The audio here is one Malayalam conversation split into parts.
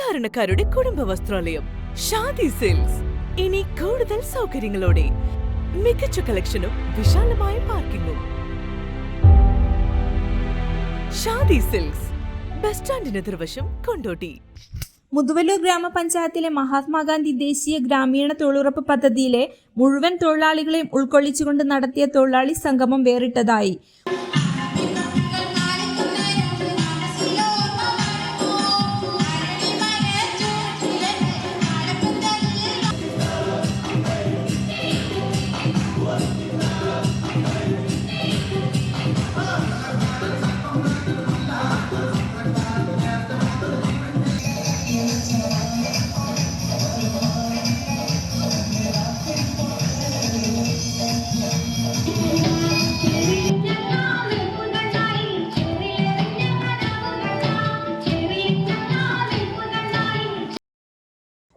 സാധാരണക്കാരുടെ കുടുംബ വസ്ത്രാലയം ഷാദി സിൽക്സ്. ഇനി കൂടുതൽ സൗകര്യങ്ങളോടെ മികച്ച കളക്ഷനും വിശാലമായ പാർക്കിങ്ങും. ഷാദി സിൽക്സ്, ബസ് സ്റ്റാൻഡിന് എതിർവശം, കൊണ്ടോട്ടി. മുതുവല്ലൂർ ഗ്രാമപഞ്ചായത്തിലെ മഹാത്മാഗാന്ധി ദേശീയ ഗ്രാമീണ തൊഴിലുറപ്പ് പദ്ധതിയിലെ മുഴുവൻ തൊഴിലാളികളെയും ഉൾക്കൊള്ളിച്ചുകൊണ്ട് നടത്തിയ തൊഴിലാളി സംഗമം വേറിട്ടതായി.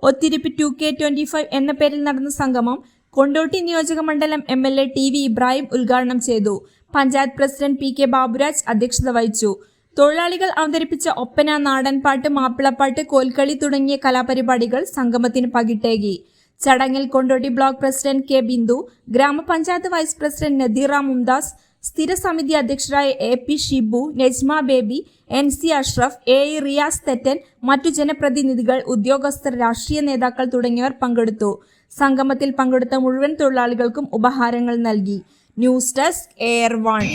ഒത്തിരിപ്പ് 2K25 എന്ന പേരിൽ നടന്ന സംഗമം കൊണ്ടോട്ടി നിയോജക മണ്ഡലം MLA TV ഇബ്രാഹിം ഉദ്ഘാടനം ചെയ്തു. പഞ്ചായത്ത് പ്രസിഡന്റ് PK ബാബുരാജ് അധ്യക്ഷത വഹിച്ചു. തൊഴിലാളികൾ അവതരിപ്പിച്ച ഒപ്പന, നാടൻപാട്ട്, മാപ്പിളപ്പാട്ട്, കോൽക്കളി തുടങ്ങിയ കലാപരിപാടികൾ സംഗമത്തിന് പകിട്ടേകി. ചടങ്ങിൽ Kondotty block president K Bindu, ഗ്രാമപഞ്ചായത്ത് വൈസ് പ്രസിഡന്റ് നദീറ മുംതാസ്, സ്ഥിരസമിതി അധ്യക്ഷരായ AP Shibu, Najma Baby, NC Ashraf, AE Riyas Thettan, മറ്റു ജനപ്രതിനിധികൾ, ഉദ്യോഗസ്ഥർ, രാഷ്ട്രീയ നേതാക്കൾ തുടങ്ങിയവർ പങ്കെടുത്തു. സംഗമത്തിൽ പങ്കെടുത്ത മുഴുവൻ തൊഴിലാളികൾക്കും ഉപഹാരങ്ങൾ നൽകി. News desk AIR1.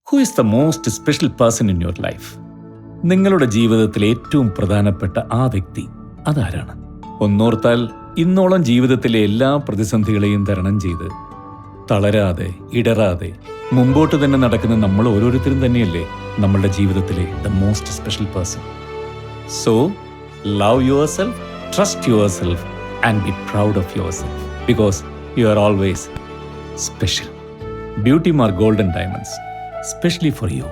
Who is the most special person in your life? നിങ്ങളുടെ ജീവിതത്തിലെ ഏറ്റവും പ്രധാനപ്പെട്ട ആ വ്യക്തി അതാരാണ്? ഒന്നോർത്താൽ ഇന്നോളം ജീവിതത്തിലെ എല്ലാ പ്രതിസന്ധികളെയും തരണം ചെയ്ത് തളരാതെ ഇടറാതെ മുമ്പോട്ട് തന്നെ നടക്കുന്ന നമ്മൾ ഓരോരുത്തരും തന്നെയല്ലേ നമ്മളുടെ ജീവിതത്തിലെ the most special person. So love your self, trust your self and be proud of your self because you are always special. Beauty mark golden diamonds, specially for you.